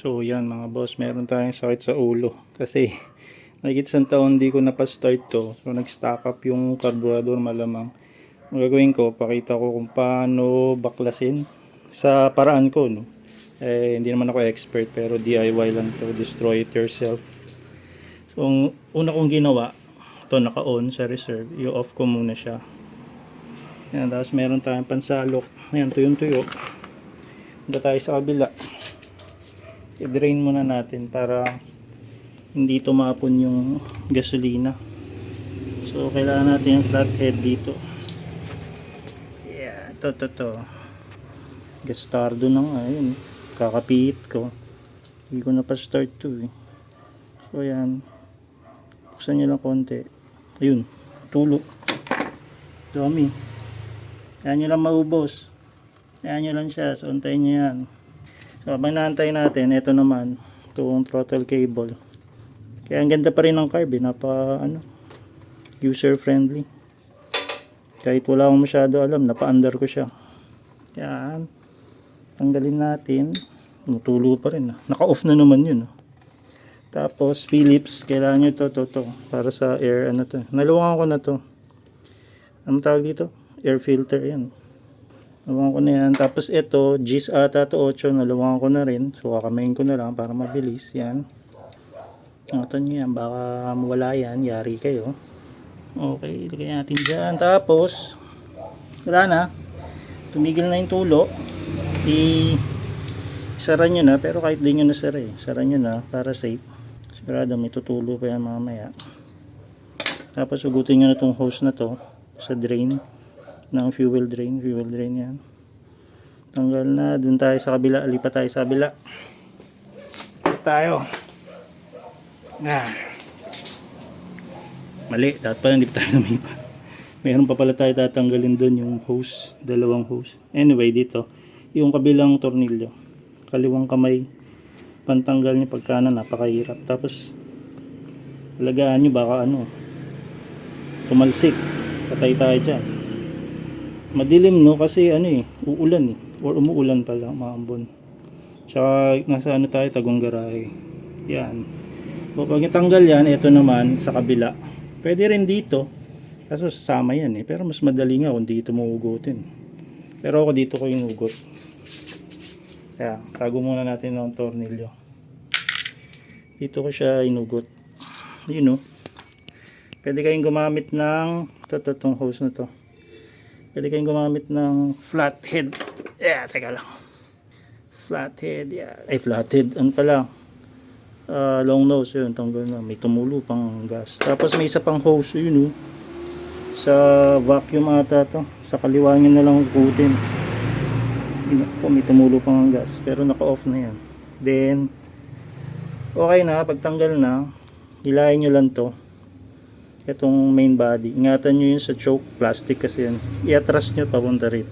So yan mga boss, meron tayong sakit sa ulo kasi nagit isang taon di ko napastart to. So nag-stack up yung carburetor malamang. Ang gagawin ko, pakita ko kung paano baklasin sa paraan ko, no. Hindi naman ako expert pero DIY lang to, destroy it yourself. So ang una kong ginawa, to naka-on sa reserve, i-off ko muna siya. Yan, tapos meron tayong pansalok. Ayan, tuyong-tuyo. Punta tayo sa kabila. I-drain muna natin para hindi tumapon yung gasolina. So kailangan natin yung flathead dito. Yeah, to gastardo na nga yun. Kakapit ko, hindi ko na pa start to eh. So yan, buksan nyo lang konti. Ayun, tulo dami. Kaya nyo lang maubos, kaya nyo lang siya. So antayin nyo yan. So habang naantay natin, ito naman itong throttle cable. Kaya ang ganda pa rin ng carb eh. User friendly. Kahit wala akong masyado alam, napa-under ko siya. Yan, tanggalin natin. Tumutulo pa rin. Naka-off na naman yun. Tapos Phillips, kailangan nyo to para sa air. Naluwangan ko na to. Anong tawag dito? Air filter yan. Naluwangan ko na yan. Tapos ito, GIS ata to 8. Naluwangan ko na rin. So kakamain ko na lang para mabilis. Yan. Ingatan nyo yan. Baka mawala yan. Yari kayo. Okay, ilagay natin dyan. Tapos wala na. Tumigil na yung tulo. Isara nyo na. Pero kahit di nyo nasara eh. Sara nyo na para safe. Sigurado may tutulo pa yan mamaya. Tapos ugutin nyo na itong hose na to sa drain ng fuel drain. Fuel drain yan. Tanggal na. Dun tayo sa kabila. Lipat tayo sa kabila. Lipat tayo. Mali. Dapat pala hindi pa tayo lumipat. Meron pa pala tayo tatanggalin dun yung hose. Dalawang hose. Anyway, dito. Yung kabilang tornilyo. Kaliwang kamay. Pantanggal niya pagkanan. Napakahirap. Tapos alagaan nyo baka tumalsik. Patay tayo dyan. Madilim no kasi uulan or umuulan pala maambon. Tsaka nasa tayo, Tagong Garahe. Yan. So pag itanggal yan, ito naman sa kabila. Pwede rin dito. Kaso sasama yan eh. Pero mas madali nga kung dito mo ugutin. Pero ako dito ko yung ugot. Kaya tago muna natin ng tornilyo. Dito ko siya inugot. Yun o. Pwede kayong gumamit ng itong hose na to. Pwede kayong gumamit ng flathead. Teka lang. Flathead. Ay, flathead. Ano pala? Long nose. Yun, tanggal na. May tumulo pang gas. Tapos may isa pang hose. Yun o. Sa vacuum ata to. Sa kaliwa nyo na lang ukutin. May tumulo pang gas. Pero naka-off na yan. Then, okay na. Pagtanggal na, hilahin nyo lang to. Itong main body. Ingatan nyo yun sa choke. Plastic kasi yan. I-atras nyo papunta rito.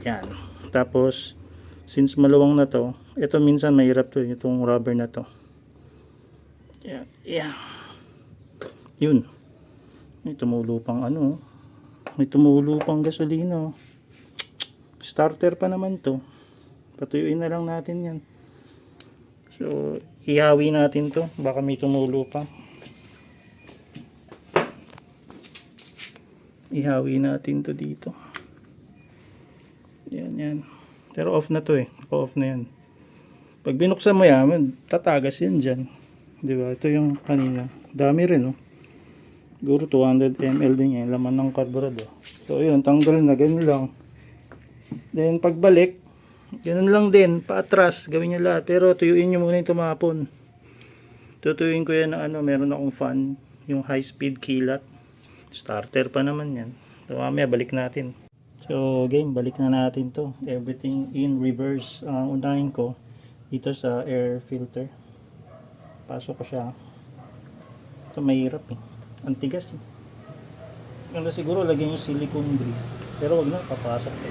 Yan. Tapos, since maluwang na to, ito minsan mahirap to. Itong rubber na to. Yan. Yeah. Yun. May tumulo pang may tumulo pang gasolina. Starter pa naman to. Patuyuin na lang natin yan. So, ihawi natin to. Baka may tumulo pa. Ihawi natin to dito. Yan. Pero off na to eh. Off na yan. Pag binuksan mo yan, tatagas yan dyan. Diba? Ito yung kanina. Dami rin oh. Siguro 200 ml din yan. Laman ng carburetor. So yun, tanggal na. Ganun lang. Then pagbalik, ganun lang din. Paatras. Gawin nyo lahat. Pero tuyuin nyo muna yung tumapon. Tutuyuin ko yan na meron akong fan. Yung high speed kilat. Starter pa naman yan. So mamaya balik natin. So game, balik na natin to. Everything in reverse. Unahin ko dito sa air filter. Pasok ko siya. Ito mahirap eh. Antigas eh. Ganda siguro lagyan yung silicone grease. Pero wag na, papasok pa.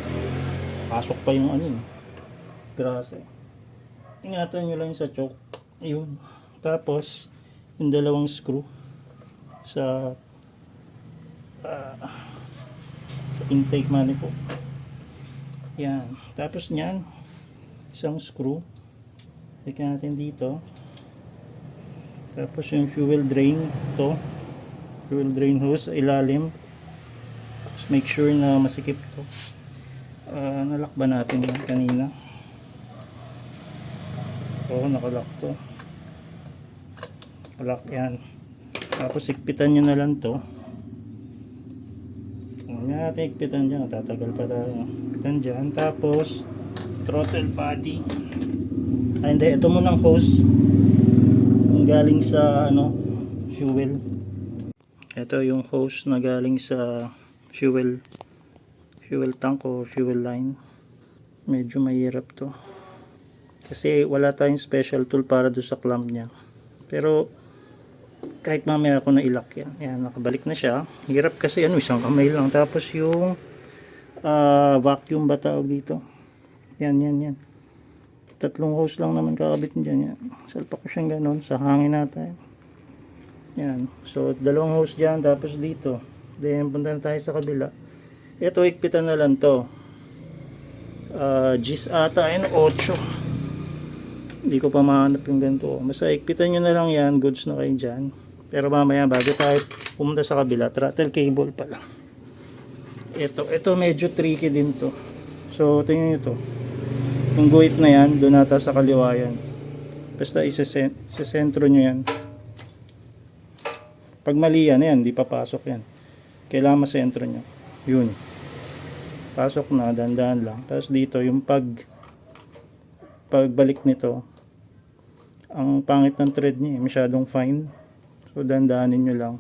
Pasok pa yung grasa eh. Ingatan nyo lang sa choke. Ayun. Tapos yung dalawang screw sa intake manifold. Yan. Tapos nyan, isang screw Tignan natin dito. Tapos yung fuel drain, to fuel drain hose sa ilalim. Just make sure na masikip to. Nalakban natin yan kanina. Nakalak to. Lock yan. Tapos ikpitan nyo na lang to. Huwag natin ikpitan dyan, tatagal pa tayo. Ikpitan dyan. Tapos throttle body. Hindi, ito munang hose yung galing sa fuel. Ito yung hose na galing sa fuel tank o fuel line. Medyo mahirap to kasi wala tayong special tool para do sa clamp nya, pero kahit mamaya ako na ilak yan. Yan, nakabalik na siya. Hirap kasi isang kamay lang. Tapos yung vacuum ba tawag dito? Yan. Tatlong hose lang naman kakabit dyan. Yan. Salpa ko siyang ganon sa hangin natin. Yan. So, dalawang hose dyan. Tapos dito. Then, punta na tayo sa kabila. Ito, ikpitan na lang to. Gis ata. 8. Hindi ko pa mahanap yung ganito. Basta ikpitan nyo na lang yan. Goods na kayo dyan. Pero mamaya bago tayo pumunta sa kabila, throttle cable pala. Ito medyo tricky din to. So, tingnan nyo to. Yung guhit na yan, doon nata sa kaliwa yan. Basta isesentro nyo yan. Pag mali yan, di papasok yan. Kailangan masentro nyo. Yun. Pasok na, dandan lang. Tapos dito, yung pagbalik nito, ang pangit ng thread niya, masyadong fine. So, dandanin nyo lang.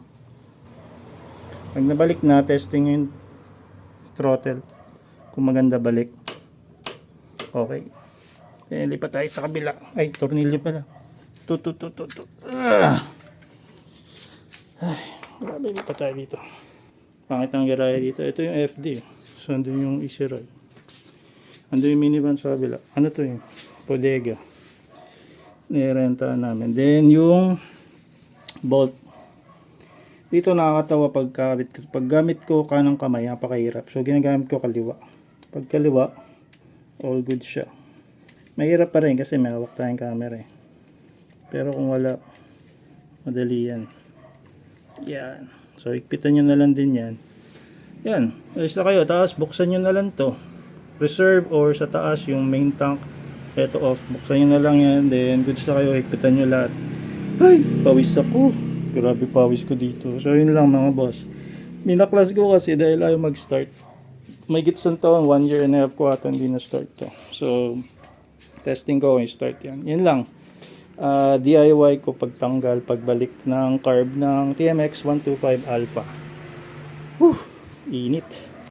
Pag nabalik na, testing yung throttle. Kung maganda balik. Okay. Then, lipat tayo sa kabila. Ay, tornilyo pala. Ay, grabe, lipat tayo dito. Pangit ang garaya dito. Ito yung FD. So, andun yung easy roll. Andun yung minivan sa kabila. Ano to yung bodega. Nirenta namin. Then, yung bolt. Dito nakakatawa pag gamit ko kanang kamay, napakahirap. So ginagamit ko kaliwa. Pag kaliwa, all good siya. Mahirap pa rin kasi may hawak tayong camera eh. Pero kung wala, madali yan. Yan. So ikpitan nyo na lang din yan. Yan. Alis na kayo. Taas, buksan nyo na lang to. Reserve or sa taas yung main tank. Ito off. Buksan nyo na lang yan. Then goods na kayo. Ikpitan nyo lahat. Ay, pawis ako. Grabe pawis ko dito. So yun lang mga boss. Minaklas ko kasi dahil ayaw mag-start. May gitsang taon, 1 year and a half ko ata hindi na-start to. So, testing ko kung start yan. Yun lang. DIY ko pagtanggal, pagbalik ng carb ng TMX 125 Alpha. Init.